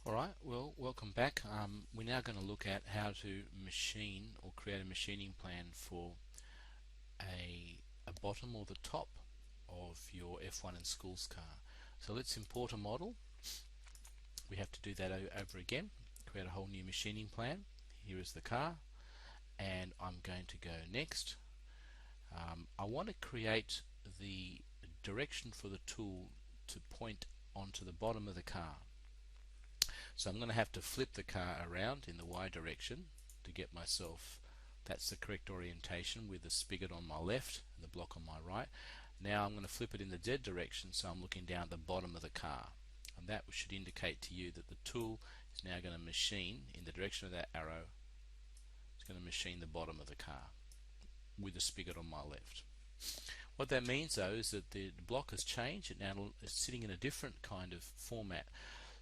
Alright, well, welcome back. We're now going to look at how to machine or create a machining plan for a bottom or the top of your F1 and schools car. So let's import a model. We have to do that over again, create a whole new machining plan. Here is the car, and I'm going to go next. I want to create the direction for the tool to point onto the bottom of the car. So I'm going to have to flip the car around in the Y direction to get myself, that's the correct orientation, with the spigot on my left and the block on my right. Now I'm going to flip it in the Z direction, so I'm looking down at the bottom of the car, and that should indicate to you that the tool is now going to machine in the direction of that arrow. It's going to machine the bottom of the car with the spigot on my left. What that means though is that the block has changed. It now is sitting in a different kind of format.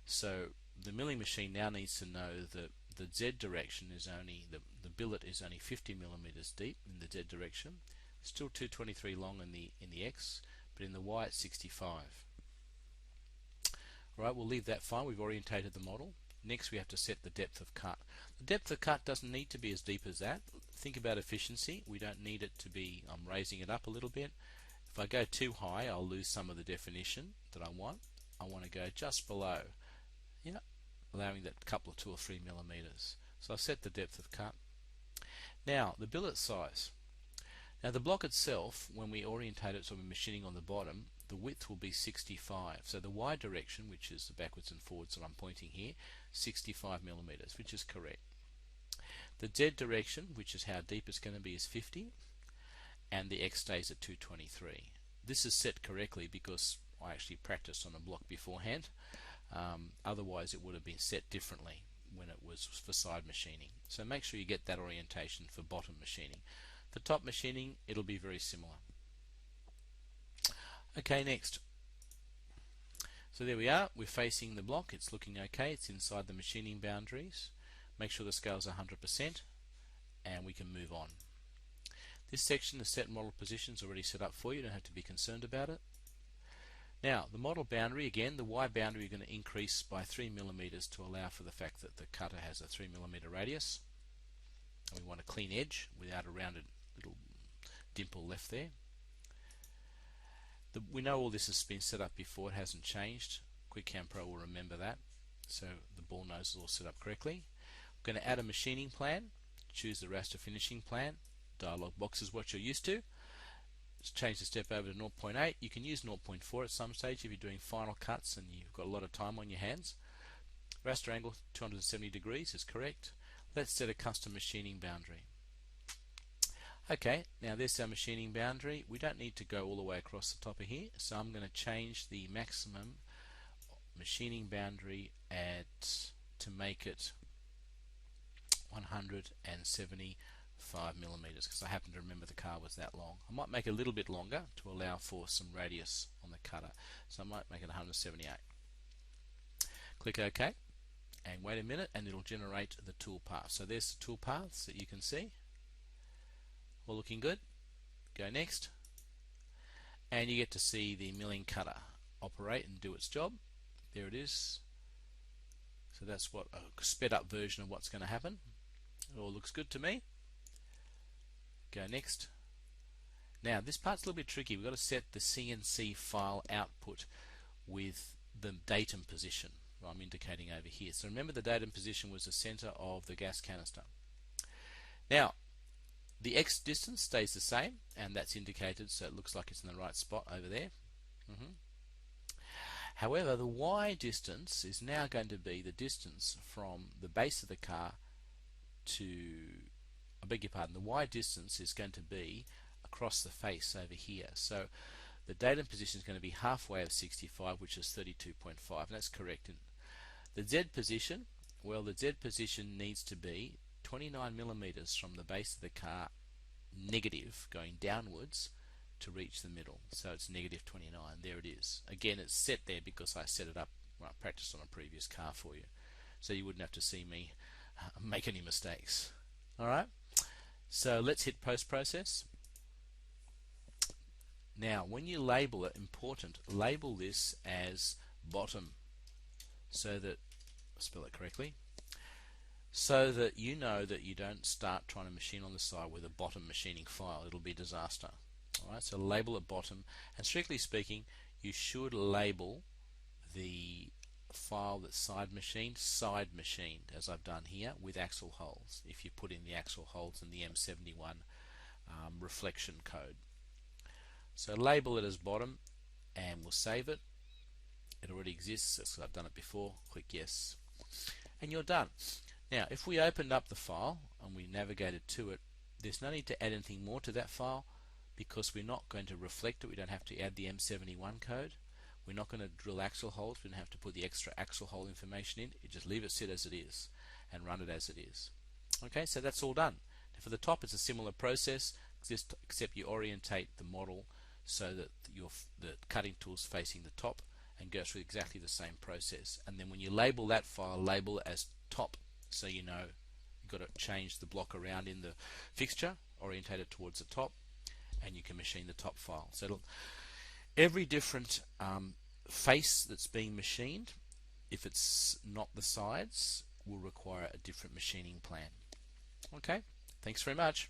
So the milling machine now needs to know that the Z direction is only, the billet is only 50 millimeters deep in the Z direction, still 223 long in the X, but in the Y it's 65. Alright, we'll leave that fine. We've orientated the model. Next we have to set the depth of cut. The depth of cut doesn't need to be as deep as that. Think about efficiency. We don't need it to be, I'm raising it up a little bit. If I go too high, I'll lose some of the definition that I want. I want to go just below, allowing that couple of 2 or 3 millimeters. So I've set the depth of cut. Now the billet size. Now the block itself, when we orientate it so we're machining on the bottom, the width will be 65. So the Y direction, which is the backwards and forwards that I'm pointing here, 65 millimeters, which is correct. The Z direction, which is how deep it's going to be, is 50, and the X stays at 223. This is set correctly because I actually practiced on a block beforehand. Otherwise it would have been set differently when it was for side machining. So make sure you get that orientation for bottom machining. For top machining it'll be very similar. Okay, next. So there we are, we're facing the block, it's looking okay, it's inside the machining boundaries. Make sure the scale's 100% and we can move on. This section, the set model position, is already set up for you, don't have to be concerned about it. Now the model boundary, again the Y boundary, you're going to increase by 3 millimeters to allow for the fact that the cutter has a 3 millimeter radius, and we want a clean edge without a rounded little dimple left there. We know all this has been set up before, it hasn't changed. QuickCAM Pro will remember that, so the ball nose is all set up correctly. We're going to add a machining plan, choose the raster finishing plan. Dialog box is what you're used to. Let's change the step over to 0.8. You can use 0.4 at some stage if you're doing final cuts and you've got a lot of time on your hands. Raster angle 270 degrees is correct. Let's set a custom machining boundary. Okay, now there's our machining boundary. We don't need to go all the way across the top of here, so I'm going to change the maximum machining boundary to make it 175 millimeters, because I happen to remember the car was that long. I might make it a little bit longer to allow for some radius on the cutter, so I might make it 178. Click OK and wait a minute and it'll generate the toolpath. So there's the toolpaths that you can see, all looking good. Go next and you get to see the milling cutter operate and do its job. There it is. So that's what a sped up version of what's going to happen. It all looks good to me. Go next. Now this part's a little bit tricky. We've got to set the CNC file output with the datum position. I'm indicating over here. So remember the datum position was the center of the gas canister. Now the X distance stays the same, and that's indicated, so it looks like it's in the right spot over there. However, the Y distance is now going to be the distance from the base of the car to, I beg your pardon, the Y distance is going to be across the face over here. So the datum position is going to be halfway of 65, which is 32.5, and that's correct. And the Z position, well, the Z position needs to be 29 millimeters from the base of the car negative, going downwards to reach the middle. So it's negative 29. There it is. Again, it's set there because I set it up when I practiced on a previous car for you, so you wouldn't have to see me make any mistakes. Alright, so let's hit post process. Now when you label it, important, label this as bottom so that spell it correctly, so that you know that you don't start trying to machine on the side with a bottom machining file. It'll be a disaster. Alright, so label at bottom, and strictly speaking, you should label the file that's side machined, as I've done here, with axle holes, if you put in the axle holes in the M71 reflection code. So label it as bottom, and we'll save it. It already exists, so I've done it before. Click yes, and you're done. Now, if we opened up the file and we navigated to it, there's no need to add anything more to that file because we're not going to reflect it. We don't have to add the M71 code. We're not going to drill axle holes. We don't have to put the extra axle hole information in. You just leave it sit as it is and run it as it is. Okay, so that's all done. Now for the top, it's a similar process, except you orientate the model so that the cutting tool's facing the top and go through exactly the same process. And then when you label that file, label it as top, so you know you've got to change the block around in the fixture, orientate it towards the top, and you can machine the top file. So every different face that's being machined, if it's not the sides, will require a different machining plan. Okay, thanks very much.